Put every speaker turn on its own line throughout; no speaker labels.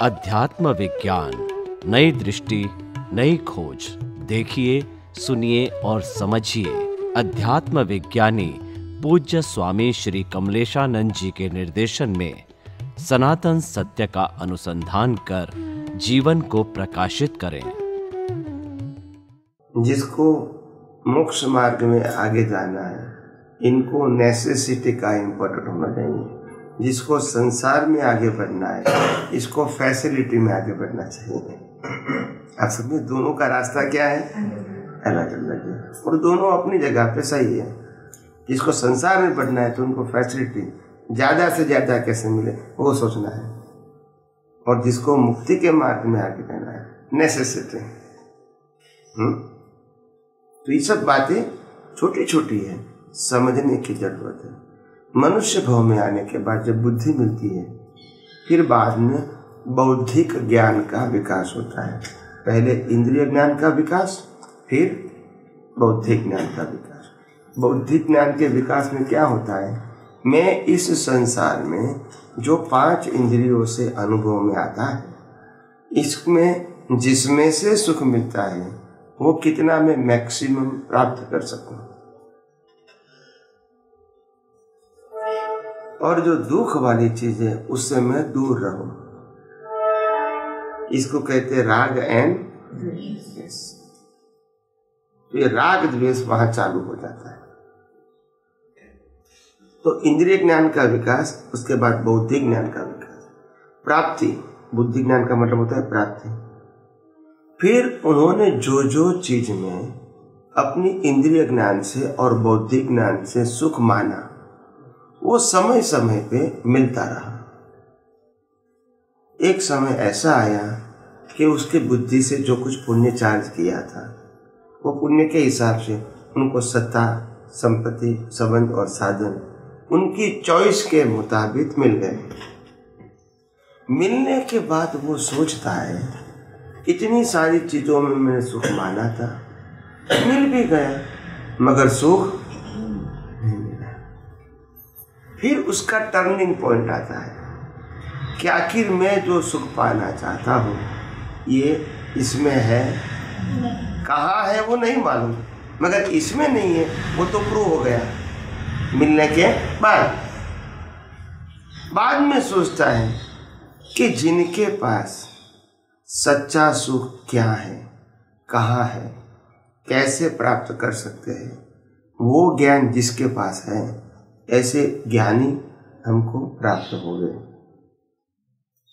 अध्यात्म विज्ञान, नई दृष्टि, नई खोज। देखिए, सुनिए और समझिए। अध्यात्म विज्ञानी पूज्य स्वामी श्री कमलेशानंद जी के निर्देशन में सनातन सत्य का अनुसंधान कर जीवन को प्रकाशित करें।
जिसको मोक्ष मार्ग में आगे जाना है, इनको नेसेसिटी का इम्पोर्टेंट होना चाहिए। जिसको संसार में आगे बढ़ना है, इसको फैसिलिटी में आगे बढ़ना चाहिए। आप समझे, दोनों का रास्ता क्या है, अलग अलग है, और दोनों अपनी जगह पे सही है। जिसको संसार में बढ़ना है तो उनको फैसिलिटी ज्यादा से ज्यादा कैसे मिले वो सोचना है, और जिसको मुक्ति के मार्ग में आगे बढ़ना है, नेसेसिटी। तो ये सब बातें छोटी छोटी है, समझने की जरूरत है। मनुष्य भाव में आने के बाद जब बुद्धि मिलती है, फिर बाद में बौद्धिक ज्ञान का विकास होता है। पहले इंद्रिय ज्ञान का विकास, फिर बौद्धिक ज्ञान का विकास। बौद्धिक ज्ञान के विकास में क्या होता है, मैं इस संसार में जो 5 इंद्रियों से अनुभव में आता है, इसमें जिसमें से सुख मिलता है वो कितना मैं मैक्सिमम प्राप्त कर सकूं, और जो दुख वाली चीज है उससे मैं दूर रहूं। इसको कहते हैं राग एंड द्वेष। तो ये राग द्वेष वहां चालू हो जाता है। तो इंद्रिय ज्ञान का विकास, उसके बाद बौद्धिक ज्ञान का विकास, प्राप्ति। बुद्धि ज्ञान का मतलब होता है प्राप्ति। फिर उन्होंने जो जो चीज में अपनी इंद्रिय ज्ञान से और बौद्धिक ज्ञान से सुख माना, वो समय समय पे मिलता रहा। एक समय ऐसा आया कि उसके बुद्धि से जो कुछ पुण्य चार्ज किया था, वो पुण्य के हिसाब से उनको सत्ता, संपत्ति, संबंध और साधन उनकी चॉइस के मुताबिक मिल गए। मिलने के बाद वो सोचता है, इतनी सारी चीजों में मैंने सुख माना था, मिल भी गया, मगर सुख नहीं मिला। फिर उसका टर्निंग पॉइंट आता है कि आखिर मैं जो सुख पाना चाहता हूँ ये इसमें है, कहाँ है वो नहीं मालूम, मगर इसमें नहीं है वो तो प्रूव हो गया मिलने के बाद में सोचता है कि जिनके पास सच्चा सुख क्या है, कहाँ है, कैसे प्राप्त कर सकते हैं, वो ज्ञान जिसके पास है, ऐसे ज्ञानी हमको प्राप्त हो गए।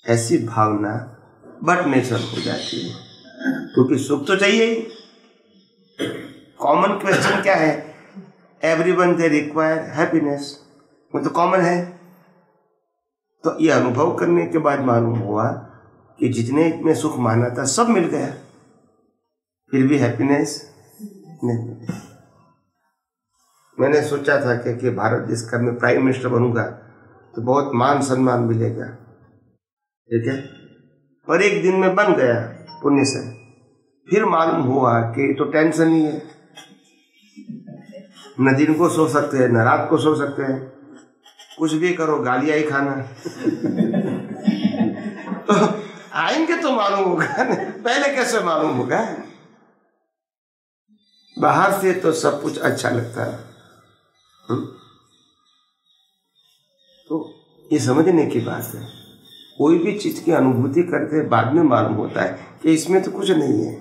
ऐसी भावना बट नेचर हो जाती है, क्योंकि सुख तो चाहिए ही। कॉमन क्वेश्चन क्या है, एवरीवन दे रिक्वायर हैप्पीनेस, वो तो कॉमन है। तो ये अनुभव करने के बाद मालूम हुआ कि जितने में सुख माना था सब मिल गया, फिर भी हैप्पीनेस नहीं। मैंने सोचा था कि भारत देश का मैं प्राइम मिनिस्टर बनूंगा तो बहुत मान सम्मान मिलेगा, ठीक है, और एक दिन में बन गया पुण्य से। फिर मालूम हुआ कि तो टेंशन ही है, न दिन को सो सकते हैं, न रात को सो सकते हैं, कुछ भी करो गालियां ही खाना। तो आएंगे तो मालूम होगा, पहले कैसे मालूम होगा। बाहर से तो सब कुछ अच्छा लगता है, तो ये समझने की बात है। कोई भी चीज की अनुभूति करते बाद में मालूम होता है कि इसमें तो कुछ नहीं है।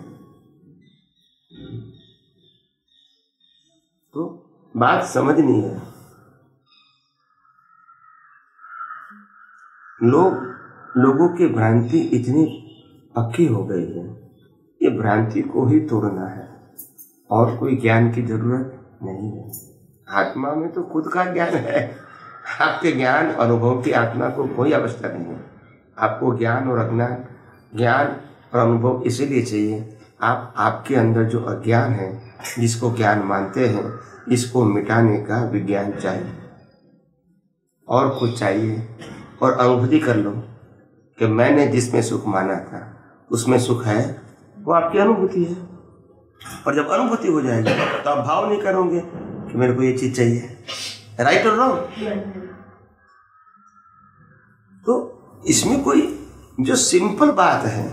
तो बात समझनी है। लोगों की भ्रांति इतनी पक्की हो गई है, ये भ्रांति को ही तोड़ना है, और कोई ज्ञान की जरूरत नहीं है। आत्मा में तो खुद का ज्ञान है, आपके ज्ञान अनुभव की आत्मा को कोई आवश्यकता नहीं है। आपको ज्ञान और अज्ञान, ज्ञान और अनुभव इसीलिए चाहिए, आपके अंदर जो अज्ञान है, जिसको ज्ञान मानते हैं, इसको मिटाने का विज्ञान चाहिए, और कुछ चाहिए। और अनुभूति कर लो कि मैंने जिसमें सुख माना था उसमें सुख है, वो आपकी अनुभूति है। और जब अनुभूति हो जाएगी तो आप भाव नहीं करोगे कि मेरे को ये चीज चाहिए, राइट और रॉन्ग। तो इसमें कोई जो सिंपल बात है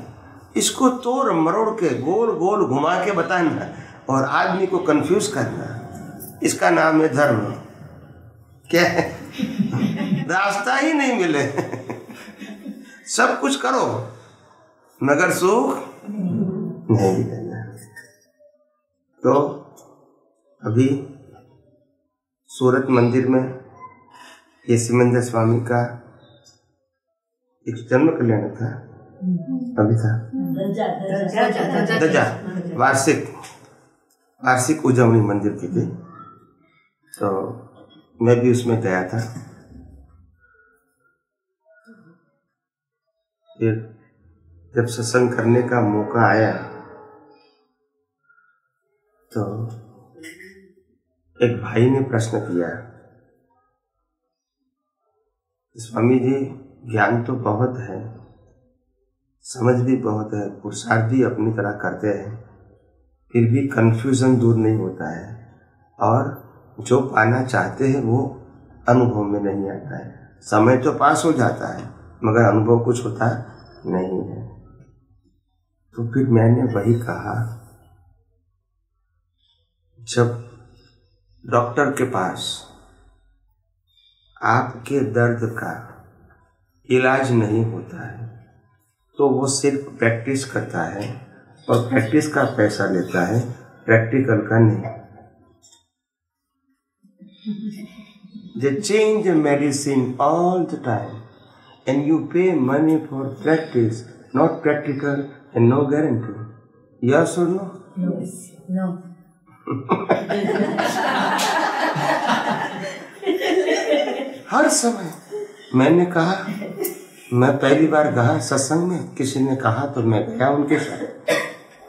इसको तोड़ मरोड़ के गोल गोल घुमा के बताना और आदमी को कंफ्यूज करना, इसका नाम है धर्म। क्या है? रास्ता ही नहीं मिले। सब कुछ करो मगर सुख नहीं मिलेगा। तो अभी सूरत मंदिर में ये सिमंदर स्वामी का एक जन्म कल्याण था, अभी था ध्वजा वार्षिक उजवनी मंदिर की थी। तो मैं भी उसमें गया था। फिर जब सत्संग करने का मौका आया तो एक भाई ने प्रश्न किया, स्वामी जी ज्ञान तो बहुत है, समझ भी बहुत है, पुरुषार्थ भी अपनी तरह करते हैं, फिर भी कंफ्यूजन दूर नहीं होता है और जो पाना चाहते हैं वो अनुभव में नहीं आता है। समय तो पास हो जाता है मगर अनुभव कुछ होता नहीं है। तो फिर मैंने वही कहा, जब डॉक्टर के पास आपके दर्द का इलाज नहीं होता है तो वो सिर्फ प्रैक्टिस करता है और प्रैक्टिस का पैसा लेता है, प्रैक्टिकल का नहीं। They change the medicine all the time and you pay money for practice, not practical and no guarantee. Yes or no?
Yes. No.
हर समय मैंने कहा, मैं पहली बार गया सत्संग में, किसी ने कहा तो मैं गया उनके साथ।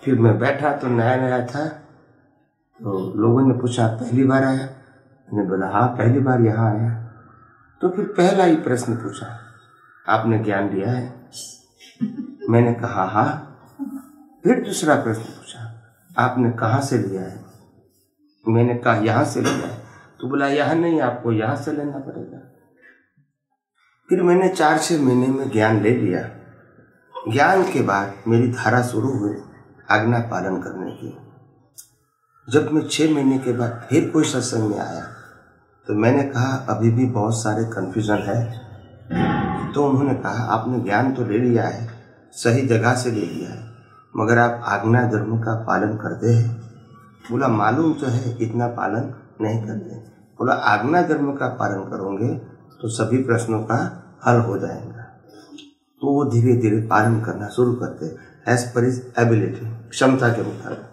फिर मैं बैठा तो नया नया था, तो लोगों ने पूछा पहली बार आया? मैंने बोला हाँ पहली बार यहाँ आया। तो फिर पहला ही प्रश्न पूछा, आपने ज्ञान लिया है? मैंने कहा हाँ। फिर दूसरा प्रश्न पूछा, आपने कहाँ से लिया है? मैंने कहा यहाँ से लिया है। तो बोला यहाँ नहीं, आपको यहाँ से लेना पड़ेगा। फिर मैंने 4-6 महीने में ज्ञान ले लिया। ज्ञान के बाद मेरी धारा शुरू हुई आज्ञा पालन करने की। जब मैं 6 महीने के बाद फिर कोई सत्संग में आया तो मैंने कहा अभी भी बहुत सारे कन्फ्यूजन है। तो उन्होंने कहा आपने ज्ञान तो ले लिया है, सही जगह से ले लिया है, मगर आप आज्ञा धर्म का पालन करते हैं? बोला मालूम तो है, इतना पालन नहीं करते। बोला आज्ञा धर्म का पालन करोगे तो सभी प्रश्नों का हल हो जाएगा। तो वो धीरे धीरे पालन करना शुरू करते एज पर हिज एबिलिटी, क्षमता के मुताबिक।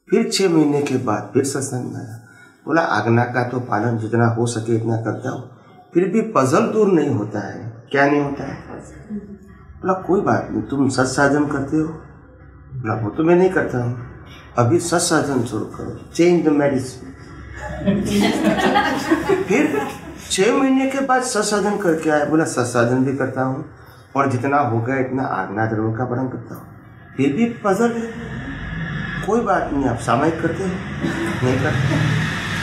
फिर 6 महीने के बाद फिर सत्संग आया। बोला आज्ञा का तो पालन जितना हो सके इतना करता हूँ, फिर भी पजल दूर नहीं होता है। क्या नहीं होता है? बोला कोई बात नहीं, तुम सत्साधन करते हो? बोला वो तो मैं नहीं करता हूँ। अभी सत्साधन शुरू करो, चेंज द मेडिसिन। फिर 6 महीने के बाद सत्साधन करके आया। बोला सत्साधन भी करता हूँ और जितना हो गया इतना आज्ञा धर्म का पालन करता हूँ, फिर भी पजल है। कोई बात नहीं, आप सामायिक करते हो? नहीं करते।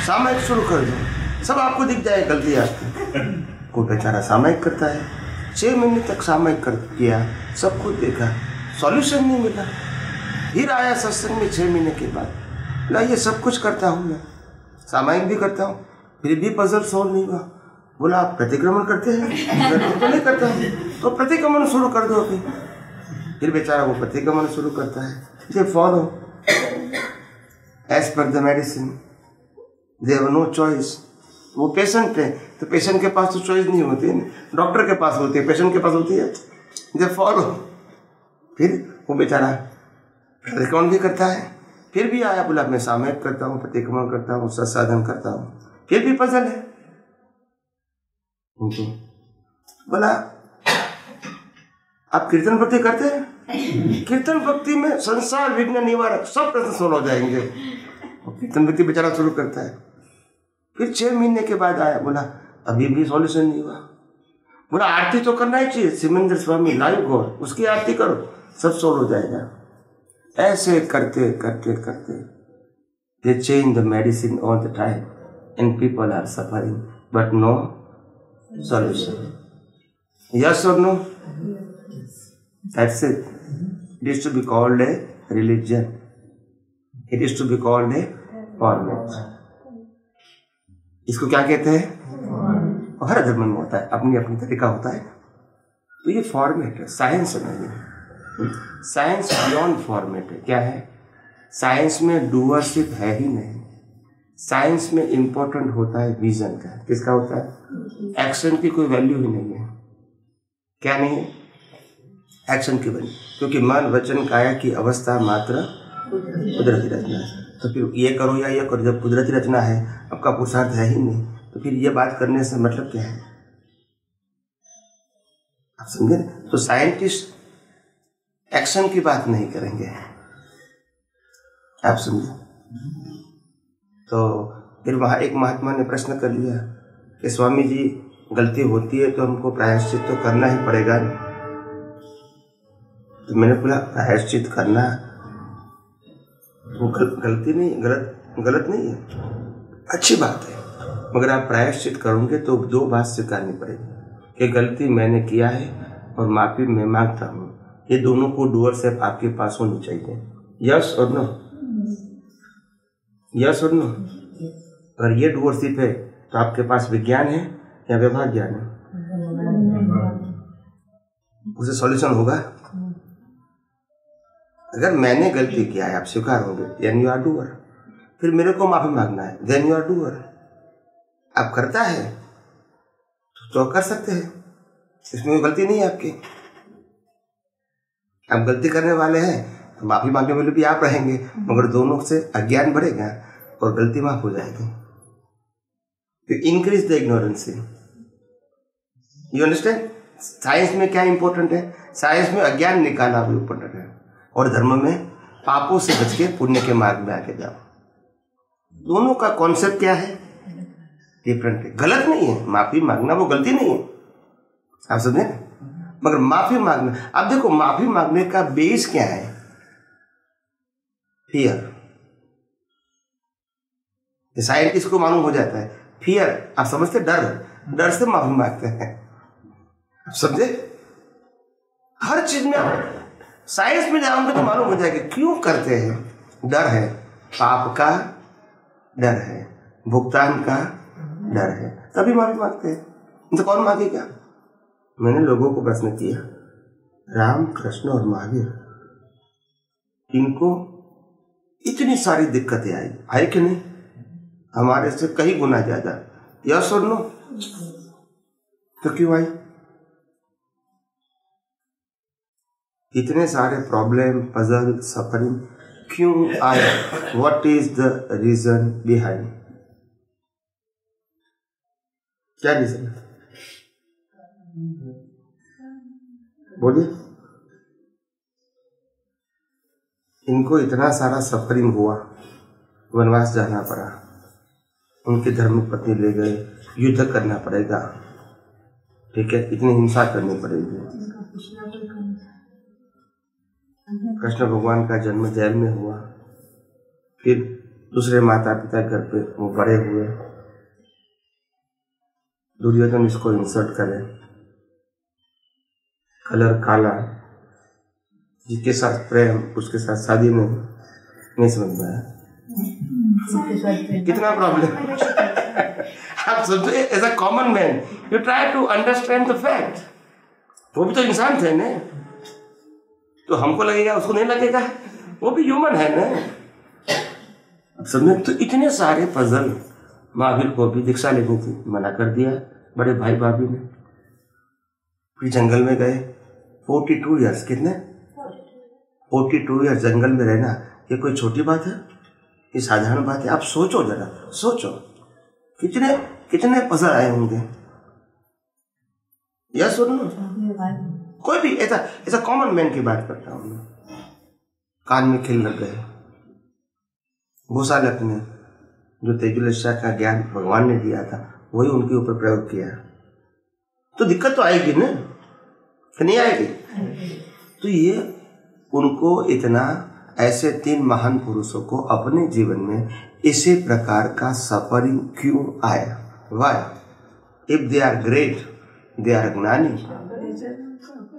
सामायिक शुरू कर दो, सब आपको दिख जाए गलती आपकी। कोई बेचारा सामायिक करता है, 6 महीने तक सामायिक कर किया, सब कुछ देखा, सॉल्यूशन नहीं मिला। फिर आया सत्संग में 6 महीने के बाद। बोला ये सब कुछ करता हूँ मैं, सामायिक भी करता हूँ, फिर भी पजल सॉल्व नहीं हुआ। बोला आप प्रतिक्रमण करते हैं? तो नहीं करता हूँ। तो प्रतिक्रमण शुरू कर दो अभी। फिर बेचारा वो प्रतिक्रमण शुरू करता है। ये follow as per the medicine, they have no choice. वो पेशेंट है तो पेशेंट के पास तो चॉइस नहीं होती है, डॉक्टर के पास होती है, पेशेंट के पास होती है। They follow. फिर वो बेचारा प्रतिक्रमण भी करता है, फिर भी आया। बोला मैं सामायिक करता हूँ, प्रतिक्रमण करता हूँ, सत्साधन करता हूँ, फिर भी पजल है। बोला आप कीर्तन भक्ति करते हैं? कीर्तन भक्ति में संसार विघ्न निवारक सब प्रश्न सोल्व हो जाएंगे। कीर्तन भक्ति बेचारा शुरू करता है। फिर 6 महीने के बाद आया। बोला अभी भी सॉल्यूशन नहीं हुआ। बोला आरती तो करना ही चाहिए, सिमंदर स्वामी लाइव गॉड, उसकी आरती करो, सब सोल्व हो जाएगा। ऐसे करते करते करते they change the medicine all the time and people are suffering but no solution. Yes or no? That's it. It is to be called a religion. It is to be called a format. इसको क्या कहते हैं? हर धर्म में होता है, अपनी अपनी तरीका होता है। तो ये फॉर्मेट है, साइंस नहीं है। साइंस बियॉन्ड फॉर्मेट है। क्या है? साइंस में डूअरशिप है ही नहीं। साइंस में इंपॉर्टेंट होता है विजन का। किसका होता है? एक्शन की कोई वैल्यू ही नहीं है। क्या नहीं है? एक्शन की वैल्यू। क्योंकि मन वचन काया की अवस्था मात्र कुदरती रचना है। तो फिर ये करो या ये करो, जब कुदरती रचना है, आपका पुरुषार्थ है ही नहीं, तो फिर ये बात करने से मतलब क्या है? आप समझे? तो साइंटिस्ट एक्शन की बात नहीं करेंगे। आप समझे? तो फिर वहां एक महात्मा ने प्रश्न कर लिया कि स्वामी जी, गलती होती है तो हमको प्रायश्चित तो करना ही पड़ेगा। तो मैंने बोला प्रायश्चित करना वो गलती नहीं, गलत नहीं है, अच्छी बात है। मगर आप प्रायश्चित करोगे तो दो बात स्वीकारनी पड़ेगी कि गलती मैंने किया है और माफी मैं मांगता हूँ। ये दोनों को डूअरशिप आपके पास होनी चाहिए। यस और नो? यस और नो? अगर ये डूअरशिप है तो आपके पास विज्ञान है या व्यवहार ज्ञान है? उसे सॉल्यूशन होगा। अगर मैंने गलती किया है, आप स्वीकार होंगे, देन यू आर डूअर। फिर मेरे को माफी मांगना है, देन यू आर डूअर। आप करता है तो कर सकते हैं, इसमें गलती नहीं है आपकी। आप गलती करने वाले हैं तो माफी मांगने वाले भी आप रहेंगे, मगर दोनों से अज्ञान बढ़ेगा और गलती माफ हो जाएगी। तो increase the ignorance. You understand? Science में क्या इंपॉर्टेंट है? साइंस में अज्ञान निकालना भी इंपॉर्टेंट है, और धर्म में पापों से बच के पुण्य के मार्ग में आके जाओ। दोनों का कॉन्सेप्ट क्या है? डिफरेंट है। गलत नहीं है, माफी मांगना वो गलती नहीं है, आप समझे? मगर माफी मांगना, अब देखो माफी मांगने का बेस क्या है? फियर। साइंटिस्ट को मालूम हो जाता है फियर। आप समझते? डर से माफी मांगते हैं, आप समझे? हर चीज में साइंस में जाओगे तो मालूम हो जाएगा क्यों करते हैं। डर है, पाप का डर है, भुगतान का डर है, तभी माफी मांगते हैं। तो कौन मांगेगा? मैंने लोगों को प्रश्न किया, राम, कृष्ण और महावीर, इनको इतनी सारी दिक्कतें आई कि नहीं? हमारे से कई गुना ज्यादा। यस और नो? तो क्यों आई? इतने सारे प्रॉब्लम, पजल, सफरिंग क्यों आए? What is the reason behind? क्या रीजन है? बोलिए। इनको इतना सारा सफरिंग हुआ, वनवास जाना पड़ा, उनके धर्म पत्नी ले गए, युद्ध करना पड़ेगा, ठीक है, इतनी हिंसा करनी पड़ेगी। कृष्ण भगवान का जन्म जेल में हुआ, फिर दूसरे माता पिता घर पे वो बड़े हुए, दुर्योधन इसको इंसल्ट करे, कलर काला, जिसके साथ प्रेम उसके साथ शादी नहीं समझ में आया। कितना प्रॉब्लम। आप समझो, as a common man you try to understand the fact. वो भी तो इंसान थे ना, तो हमको लगेगा उसको नहीं लगेगा, वो भी ह्यूमन है ना। अब समझे? तो इतने सारे पजल, महावीर को भी दीक्षा लेने की मना कर दिया बड़े भाई भाभी ने। फिर जंगल में गए 42 ईयर्स। कितने? 42 ईयर्स जंगल में रहना, ये कोई छोटी बात है? ये साधारण बात है? आप सोचो, जरा सोचो, कितने कितने पजल आए होंगे। यह सुनो, कोई भी ऐसा कॉमन मैन की बात करता हूं मैं। कान में खिल लग गए, गोसालक ने जो तेजुलस्या का ज्ञान भगवान ने दिया था वही उनके ऊपर प्रयोग किया, तो दिक्कत तो आएगी ना, नहीं आएगी? तो ये उनको इतना, ऐसे 3 महान पुरुषों को अपने जीवन में इसी प्रकार का सफरिंग क्यों आया? Why? If they are great, they are ज्ञानी,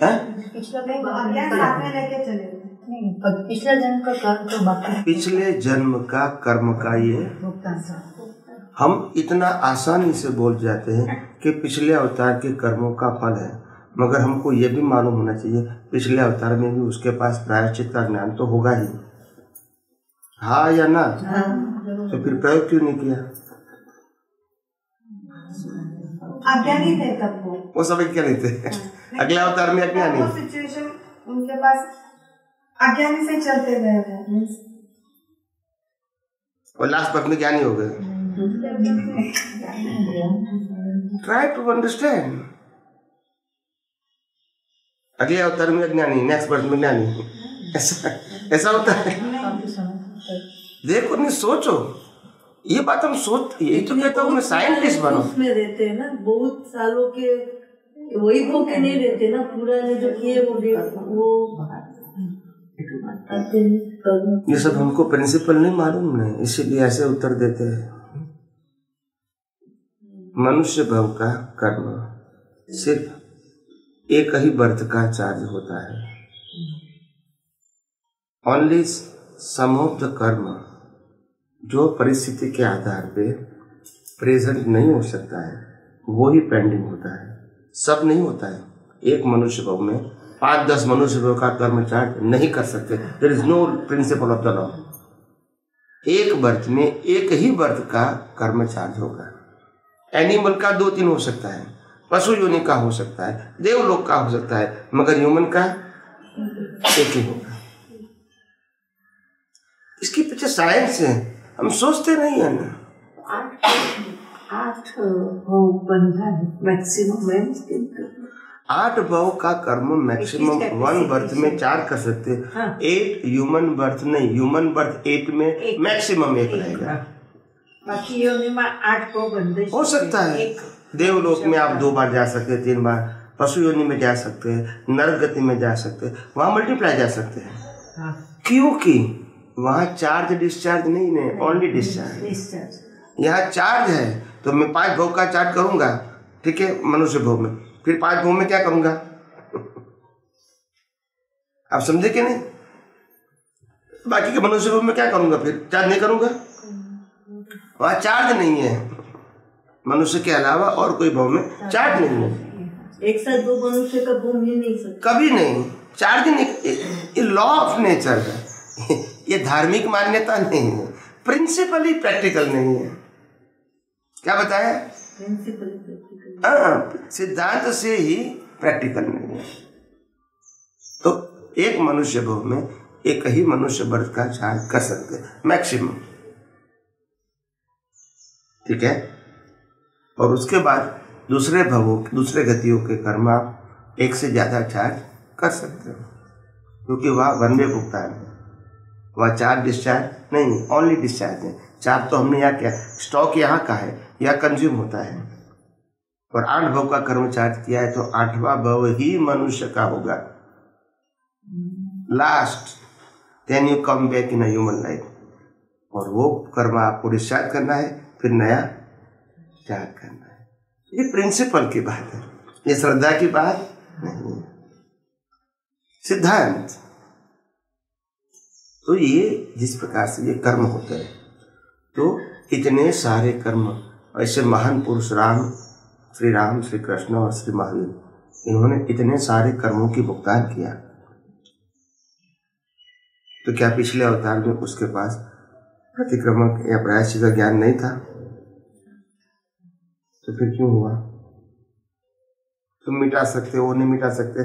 पिछला साथ में लेके चले नहीं, पिछले जन्म का कर्म तो बाकी,
पिछले जन्म का कर्म का ये हम इतना आसानी से बोल जाते हैं कि पिछले अवतार के कर्मों का फल है, मगर हमको ये भी मालूम होना चाहिए पिछले अवतार में भी उसके पास प्रायश्चित का ज्ञान तो होगा ही, हाँ या ना? तो फिर प्रयोग क्यों नहीं किया?
अज्ञानी थे तब
वो सब क्या नहीं थे। अगले अवतार में अज्ञानी
सिचुएशन उनके पास अज्ञानी से चलते गए
और लास्ट वक्त में ज्ञानी हो गए। Try to understand. अगले अवतार में अज्ञानी, नेक्स्ट बर्थ में ज्ञानी, ऐसा होता है। देखो नहीं, सोचो ये बात, हम सोच, यही तो कहता हूँ मैं साइंटिस्ट बनो।
उसमें रहते हैं ना बहुत सालों के, वही भोग के नहीं रहते ना, पूरा ने जो किए वो
ये सब हमको प्रिंसिपल नहीं मालूम नहीं, इसीलिए ऐसे उत्तर देते हैं। मनुष्य भव का कर्म सिर्फ एक ही बर्थ का चार्ज होता है। ओनली सम ऑफ द कर्म जो परिस्थिति के आधार पे प्रेजेंट नहीं हो सकता है वो ही पेंडिंग होता है, सब नहीं होता है। एक मनुष्य भव में 5-10 मनुष्य भव का कर्म चार्ज नहीं कर सकते। There is no principle of the law. एक बर्थ में एक ही बर्थ का कर्म चार्ज होगा। एनिमल का 2-3 हो सकता है, पशु योनि का हो सकता है, देवलोक का हो सकता है, मगर ह्यूमन का एक ही होगा। इसके पीछे साइंस है, हम सोचते नहीं है ना।
8 मैक्सिमम
8 भव का कर्म मैक्सिमम 1 बर्थ में 4 कर सकते हैं। 8 ह्यूमन बर्थ नहीं, ह्यूमन बर्थ 8 में मैक्सिमम 1 रहेगा।
बाकी योनि में 8 भव बनते
हो सकता है। देवलोक में आप 2 बार जा सकते हैं, 3 बार, पशु योनि में जा सकते हैं, नरक गति में जा सकते हैं, वहां मल्टीप्लाई जा सकते हैं। क्योंकि वहां चार्ज डिस्चार्ज नहीं है, ओनली डिस्चार्ज। यहाँ चार्ज है तो मैं 5 भव का चार्ज करूंगा, ठीक है, मनुष्य भव में, फिर 5 भव में क्या करूंगा? आप समझे कि नहीं? बाकी के मनुष्य भव में क्या करूंगा? फिर चार्ज नहीं करूंगा, वहां चार्ज नहीं है। मनुष्य के अलावा और कोई भव में चार्ज नहीं है।
एक साथ 2 मनुष्य का भव मिल नहीं सकता,
कभी नहीं, चार्ज नहीं। ये लॉ ऑफ नेचर है, ये धार्मिक मान्यता नहीं है, प्रिंसिपली प्रैक्टिकल नहीं है। क्या बताया? सिद्धांत से ही प्रैक्टिकल नहीं है। तो एक मनुष्य भव में एक ही मनुष्य बर्थ का चार्ज कर सकते हैं मैक्सिमम, ठीक है। और उसके बाद दूसरे भवों, दूसरे गतियों के कर्म आप 1 से ज्यादा चार्ज कर सकते हो, क्योंकि वह वन वे भुगतान है, वह चार्ज डिस्चार्ज नहीं, ओनली डिस्चार्ज है। चार्ज तो हमने यहाँ क्या, स्टॉक यहाँ का है, यह कंज्यूम होता है। और 8 भव का कर्म चार्ज किया है तो 8वां भव ही मनुष्य का होगा last. Then you come back in a human life, और वो कर्म आपको डिस्चार्ज करना है, फिर नया चार्ज करना है। ये प्रिंसिपल की बात है, ये श्रद्धा की बात नहीं है, सिद्धांत। तो ये जिस प्रकार से ये कर्म होते हैं, तो इतने सारे कर्म ऐसे महान पुरुष राम, श्री कृष्ण और श्री महावीर, इन्होंने इतने सारे कर्मों की भुगतान किया। तो क्या पिछले अवतार में उसके पास प्रतिक्रमक या प्रायश्चित का ज्ञान नहीं था? तो फिर क्यों हुआ? तुम मिटा सकते हो, वो नहीं मिटा सकते।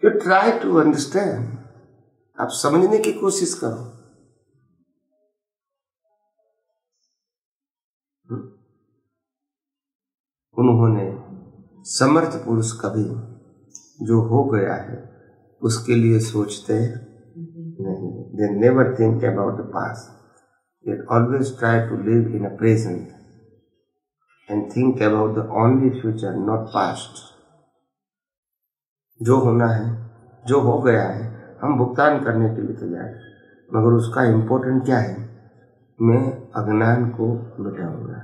यू ट्राई टू अंडरस्टैंड, आप समझने की कोशिश करो। उन्होंने समर्थ पुरुष कभी जो हो गया है उसके लिए सोचते नहीं। They never think about the past. They always try to live in a present and think about the only future, not past. जो होना है, जो हो गया है, हम भुगतान करने के लिए तैयार हैं, मगर उसका इम्पोर्टेंट क्या है? मैं अज्ञान को मिटाऊंगा।